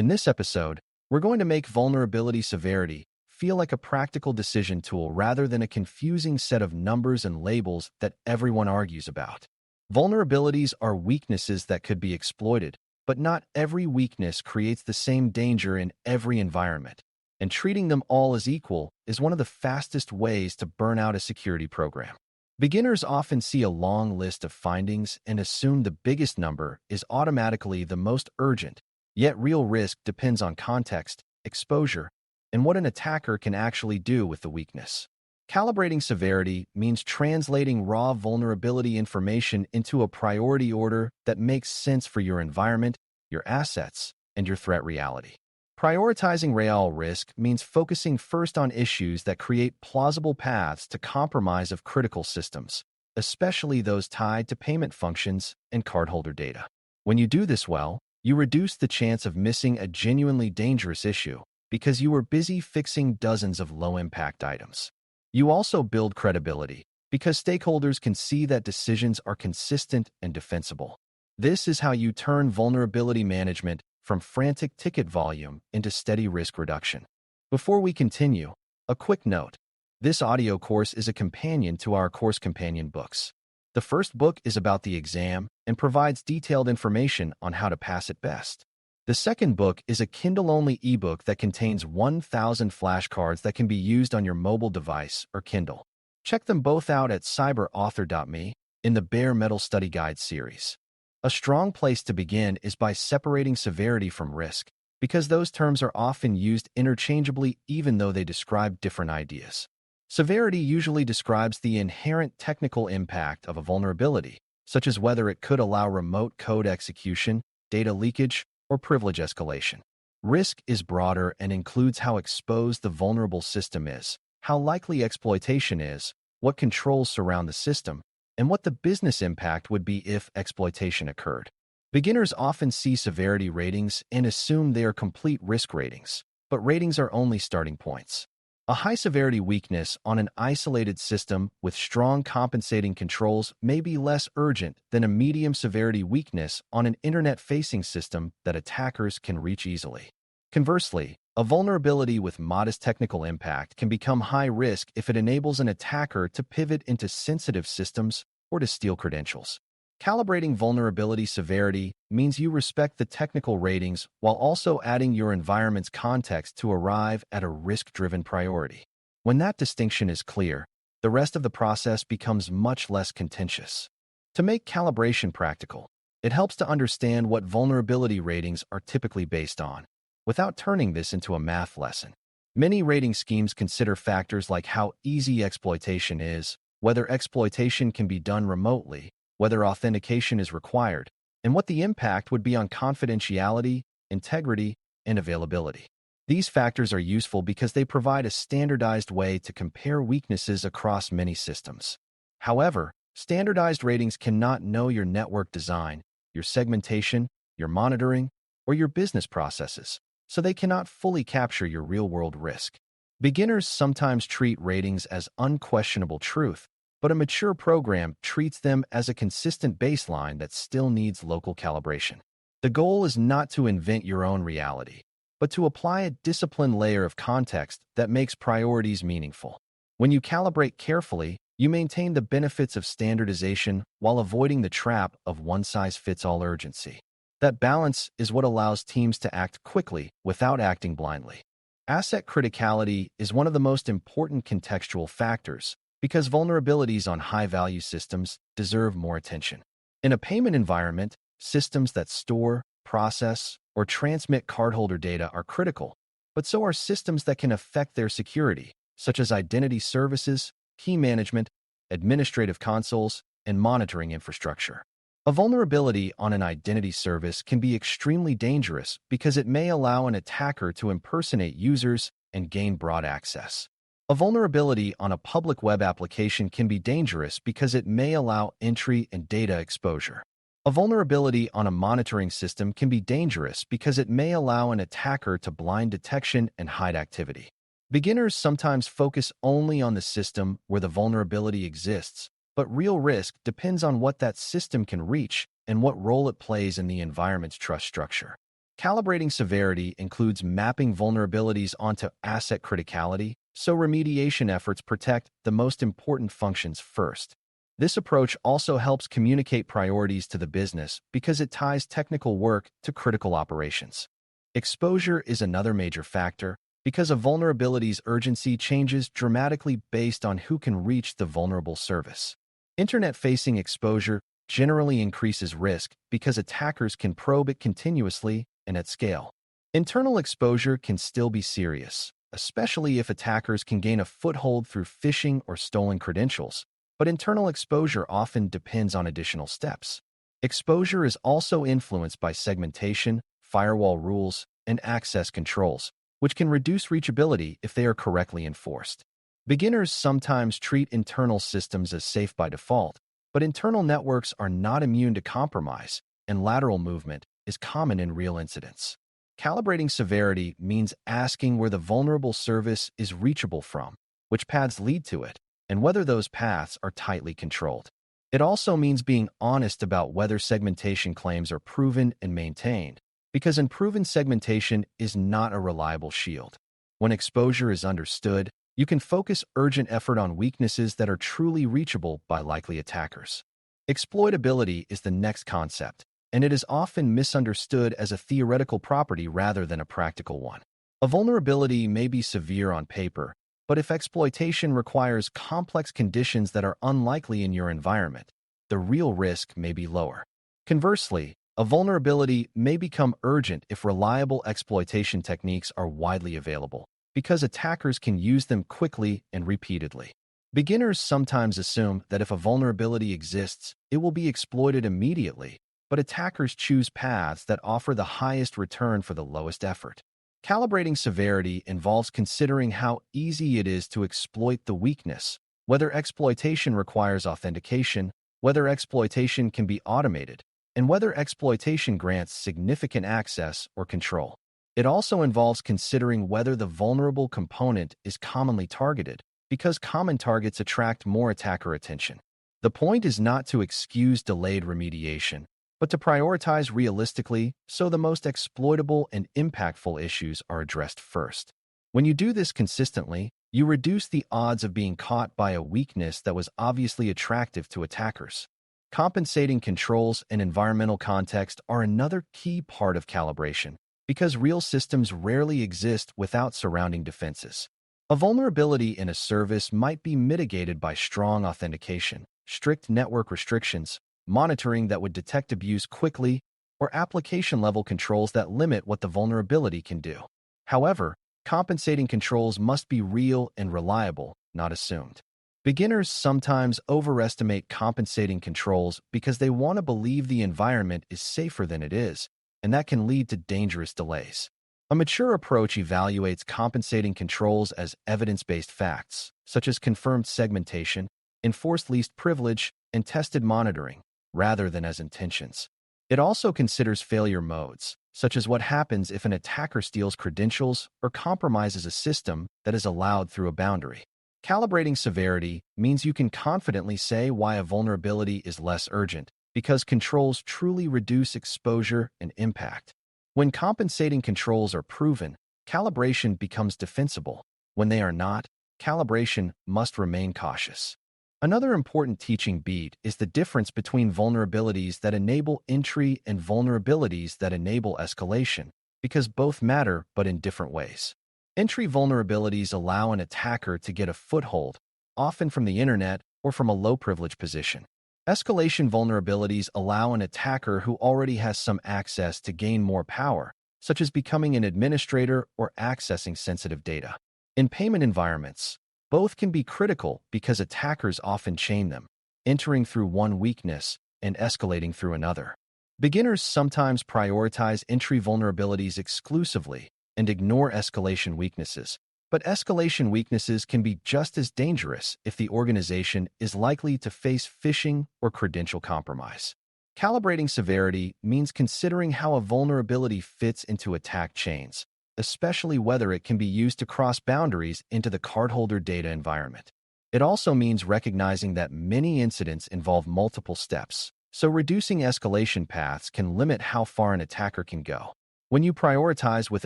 In this episode, we're going to make vulnerability severity feel like a practical decision tool rather than a confusing set of numbers and labels that everyone argues about. Vulnerabilities are weaknesses that could be exploited, but not every weakness creates the same danger in every environment, and treating them all as equal is one of the fastest ways to burn out a security program. Beginners often see a long list of findings and assume the biggest number is automatically the most urgent, yet real risk depends on context, exposure, and what an attacker can actually do with the weakness. Calibrating severity means translating raw vulnerability information into a priority order that makes sense for your environment, your assets, and your threat reality. Prioritizing real risk means focusing first on issues that create plausible paths to compromise of critical systems, especially those tied to payment functions and cardholder data. When you do this well, you reduce the chance of missing a genuinely dangerous issue because you were busy fixing dozens of low-impact items. You also build credibility because stakeholders can see that decisions are consistent and defensible. This is how you turn vulnerability management from frantic ticket volume into steady risk reduction. Before we continue, a quick note. This audio course is a companion to our course companion books. The first book is about the exam and provides detailed information on how to pass it best. The second book is a Kindle-only ebook that contains 1,000 flashcards that can be used on your mobile device or Kindle. Check them both out at cyber.author.me in the Bare Metal Study Guide series. A strong place to begin is by separating severity from risk, because those terms are often used interchangeably even though they describe different ideas. Severity usually describes the inherent technical impact of a vulnerability, such as whether it could allow remote code execution, data leakage, or privilege escalation. Risk is broader and includes how exposed the vulnerable system is, how likely exploitation is, what controls surround the system, and what the business impact would be if exploitation occurred. Beginners often see severity ratings and assume they are complete risk ratings, but ratings are only starting points. A high-severity weakness on an isolated system with strong compensating controls may be less urgent than a medium-severity weakness on an internet-facing system that attackers can reach easily. Conversely, a vulnerability with modest technical impact can become high risk if it enables an attacker to pivot into sensitive systems or to steal credentials. Calibrating vulnerability severity means you respect the technical ratings while also adding your environment's context to arrive at a risk-driven priority. When that distinction is clear, the rest of the process becomes much less contentious. To make calibration practical, it helps to understand what vulnerability ratings are typically based on, without turning this into a math lesson. Many rating schemes consider factors like how easy exploitation is, whether exploitation can be done remotely, whether authentication is required, and what the impact would be on confidentiality, integrity, and availability. These factors are useful because they provide a standardized way to compare weaknesses across many systems. However, standardized ratings cannot know your network design, your segmentation, your monitoring, or your business processes, so they cannot fully capture your real-world risk. Beginners sometimes treat ratings as unquestionable truth, but a mature program treats them as a consistent baseline that still needs local calibration. The goal is not to invent your own reality, but to apply a disciplined layer of context that makes priorities meaningful. When you calibrate carefully, you maintain the benefits of standardization while avoiding the trap of one-size-fits-all urgency. That balance is what allows teams to act quickly without acting blindly. Asset criticality is one of the most important contextual factors, because vulnerabilities on high-value systems deserve more attention. In a payment environment, systems that store, process, or transmit cardholder data are critical, but so are systems that can affect their security, such as identity services, key management, administrative consoles, and monitoring infrastructure. A vulnerability on an identity service can be extremely dangerous because it may allow an attacker to impersonate users and gain broad access. A vulnerability on a public web application can be dangerous because it may allow entry and data exposure. A vulnerability on a monitoring system can be dangerous because it may allow an attacker to blind detection and hide activity. Beginners sometimes focus only on the system where the vulnerability exists, but real risk depends on what that system can reach and what role it plays in the environment's trust structure. Calibrating severity includes mapping vulnerabilities onto asset criticality, so remediation efforts protect the most important functions first. This approach also helps communicate priorities to the business because it ties technical work to critical operations. Exposure is another major factor because a vulnerability's urgency changes dramatically based on who can reach the vulnerable service. Internet-facing exposure generally increases risk because attackers can probe it continuously and at scale. Internal exposure can still be serious, especially if attackers can gain a foothold through phishing or stolen credentials, but internal exposure often depends on additional steps. Exposure is also influenced by segmentation, firewall rules, and access controls, which can reduce reachability if they are correctly enforced. Beginners sometimes treat internal systems as safe by default, but internal networks are not immune to compromise, and lateral movement is common in real incidents. Calibrating severity means asking where the vulnerable service is reachable from, which paths lead to it, and whether those paths are tightly controlled. It also means being honest about whether segmentation claims are proven and maintained, because unproven segmentation is not a reliable shield. When exposure is understood, you can focus urgent effort on weaknesses that are truly reachable by likely attackers. Exploitability is the next concept, and it is often misunderstood as a theoretical property rather than a practical one. A vulnerability may be severe on paper, but if exploitation requires complex conditions that are unlikely in your environment, the real risk may be lower. Conversely, a vulnerability may become urgent if reliable exploitation techniques are widely available, because attackers can use them quickly and repeatedly. Beginners sometimes assume that if a vulnerability exists, it will be exploited immediately, but attackers choose paths that offer the highest return for the lowest effort. Calibrating severity involves considering how easy it is to exploit the weakness, whether exploitation requires authentication, whether exploitation can be automated, and whether exploitation grants significant access or control. It also involves considering whether the vulnerable component is commonly targeted, because common targets attract more attacker attention. The point is not to excuse delayed remediation, but to prioritize realistically so the most exploitable and impactful issues are addressed first. When you do this consistently, you reduce the odds of being caught by a weakness that was obviously attractive to attackers. Compensating controls and environmental context are another key part of calibration, because real systems rarely exist without surrounding defenses. A vulnerability in a service might be mitigated by strong authentication, strict network restrictions, monitoring that would detect abuse quickly, or application-level controls that limit what the vulnerability can do. However, compensating controls must be real and reliable, not assumed. Beginners sometimes overestimate compensating controls because they want to believe the environment is safer than it is, and that can lead to dangerous delays. A mature approach evaluates compensating controls as evidence-based facts, such as confirmed segmentation, enforced least privilege, and tested monitoring, rather than as intentions. It also considers failure modes, such as what happens if an attacker steals credentials or compromises a system that is allowed through a boundary. Calibrating severity means you can confidently say why a vulnerability is less urgent, because controls truly reduce exposure and impact. When compensating controls are proven, calibration becomes defensible. When they are not, calibration must remain cautious. Another important teaching beat is the difference between vulnerabilities that enable entry and vulnerabilities that enable escalation, because both matter but in different ways. Entry vulnerabilities allow an attacker to get a foothold, often from the internet or from a low-privilege position. Escalation vulnerabilities allow an attacker who already has some access to gain more power, such as becoming an administrator or accessing sensitive data. In payment environments, both can be critical because attackers often chain them, entering through one weakness and escalating through another. Beginners sometimes prioritize entry vulnerabilities exclusively and ignore escalation weaknesses, but escalation weaknesses can be just as dangerous if the organization is likely to face phishing or credential compromise. Calibrating severity means considering how a vulnerability fits into attack chains, especially whether it can be used to cross boundaries into the cardholder data environment. It also means recognizing that many incidents involve multiple steps, so reducing escalation paths can limit how far an attacker can go. When you prioritize with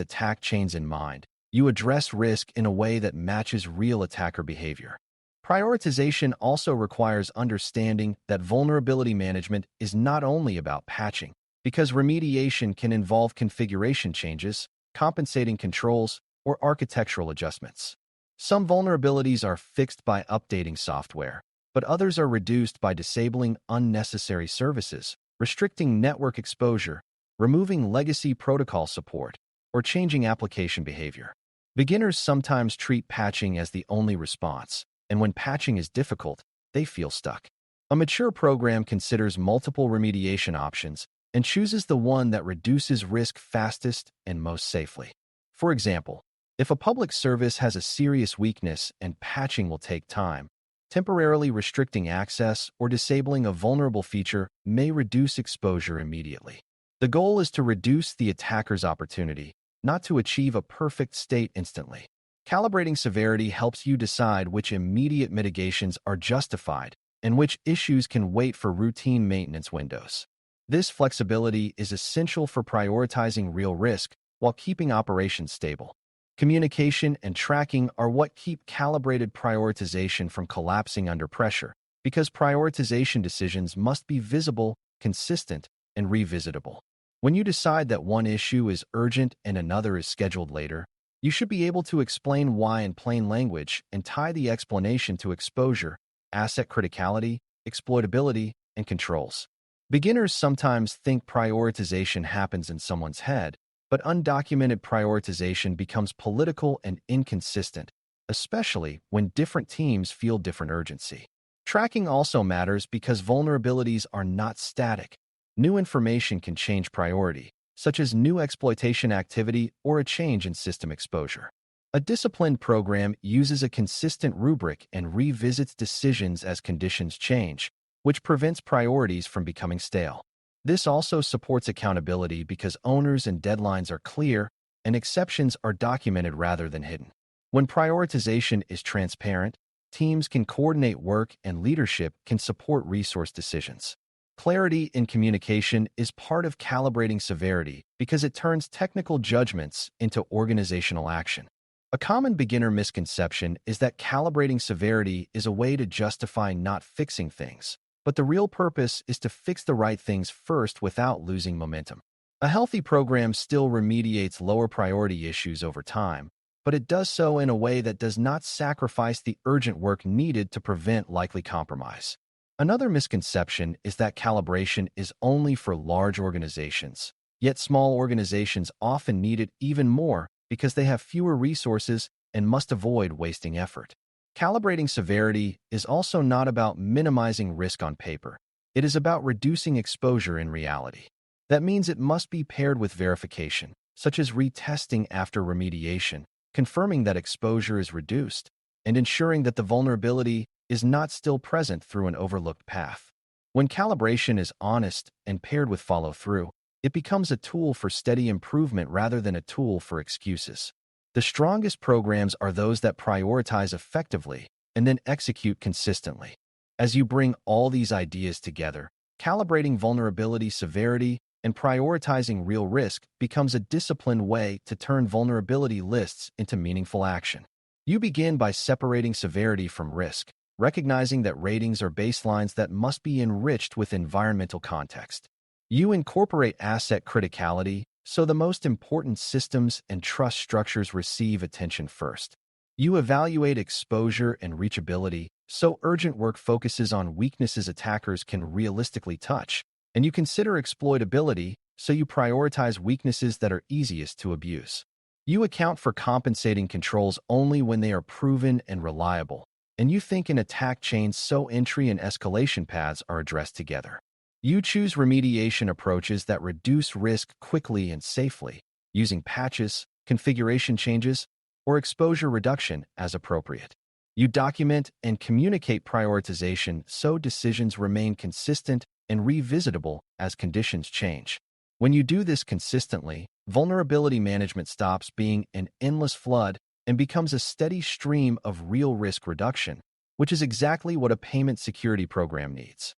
attack chains in mind, you address risk in a way that matches real attacker behavior. Prioritization also requires understanding that vulnerability management is not only about patching, because remediation can involve configuration changes, compensating controls, or architectural adjustments. Some vulnerabilities are fixed by updating software, but others are reduced by disabling unnecessary services, restricting network exposure, removing legacy protocol support, or changing application behavior. Beginners sometimes treat patching as the only response, and when patching is difficult, they feel stuck. A mature program considers multiple remediation options and chooses the one that reduces risk fastest and most safely. For example, if a public service has a serious weakness and patching will take time, temporarily restricting access or disabling a vulnerable feature may reduce exposure immediately. The goal is to reduce the attacker's opportunity, not to achieve a perfect state instantly. Calibrating severity helps you decide which immediate mitigations are justified and which issues can wait for routine maintenance windows. This flexibility is essential for prioritizing real risk while keeping operations stable. Communication and tracking are what keep calibrated prioritization from collapsing under pressure, because prioritization decisions must be visible, consistent, and revisitable. When you decide that one issue is urgent and another is scheduled later, you should be able to explain why in plain language and tie the explanation to exposure, asset criticality, exploitability, and controls. Beginners sometimes think prioritization happens in someone's head, but undocumented prioritization becomes political and inconsistent, especially when different teams feel different urgency. Tracking also matters because vulnerabilities are not static. New information can change priority, such as new exploitation activity or a change in system exposure. A disciplined program uses a consistent rubric and revisits decisions as conditions change, which prevents priorities from becoming stale. This also supports accountability because owners and deadlines are clear and exceptions are documented rather than hidden. When prioritization is transparent, teams can coordinate work and leadership can support resource decisions. Clarity in communication is part of calibrating severity because it turns technical judgments into organizational action. A common beginner misconception is that calibrating severity is a way to justify not fixing things, but the real purpose is to fix the right things first without losing momentum. A healthy program still remediates lower priority issues over time, but it does so in a way that does not sacrifice the urgent work needed to prevent likely compromise. Another misconception is that calibration is only for large organizations, yet small organizations often need it even more because they have fewer resources and must avoid wasting effort. Calibrating severity is also not about minimizing risk on paper. It is about reducing exposure in reality. That means it must be paired with verification, such as retesting after remediation, confirming that exposure is reduced, and ensuring that the vulnerability is not still present through an overlooked path. When calibration is honest and paired with follow-through, it becomes a tool for steady improvement rather than a tool for excuses. The strongest programs are those that prioritize effectively and then execute consistently. As you bring all these ideas together, calibrating vulnerability severity and prioritizing real risk becomes a disciplined way to turn vulnerability lists into meaningful action. You begin by separating severity from risk, recognizing that ratings are baselines that must be enriched with environmental context. You incorporate asset criticality, so the most important systems and trust structures receive attention first. You evaluate exposure and reachability, so urgent work focuses on weaknesses attackers can realistically touch. And you consider exploitability, so you prioritize weaknesses that are easiest to abuse. You account for compensating controls only when they are proven and reliable. And you think in attack chains so entry and escalation paths are addressed together. You choose remediation approaches that reduce risk quickly and safely, using patches, configuration changes, or exposure reduction as appropriate. You document and communicate prioritization so decisions remain consistent and revisitable as conditions change. When you do this consistently, vulnerability management stops being an endless flood and becomes a steady stream of real risk reduction, which is exactly what a payment security program needs.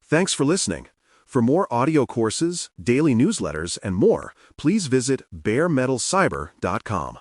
Thanks for listening. For more audio courses, daily newsletters, and more, please visit baremetalcyber.com.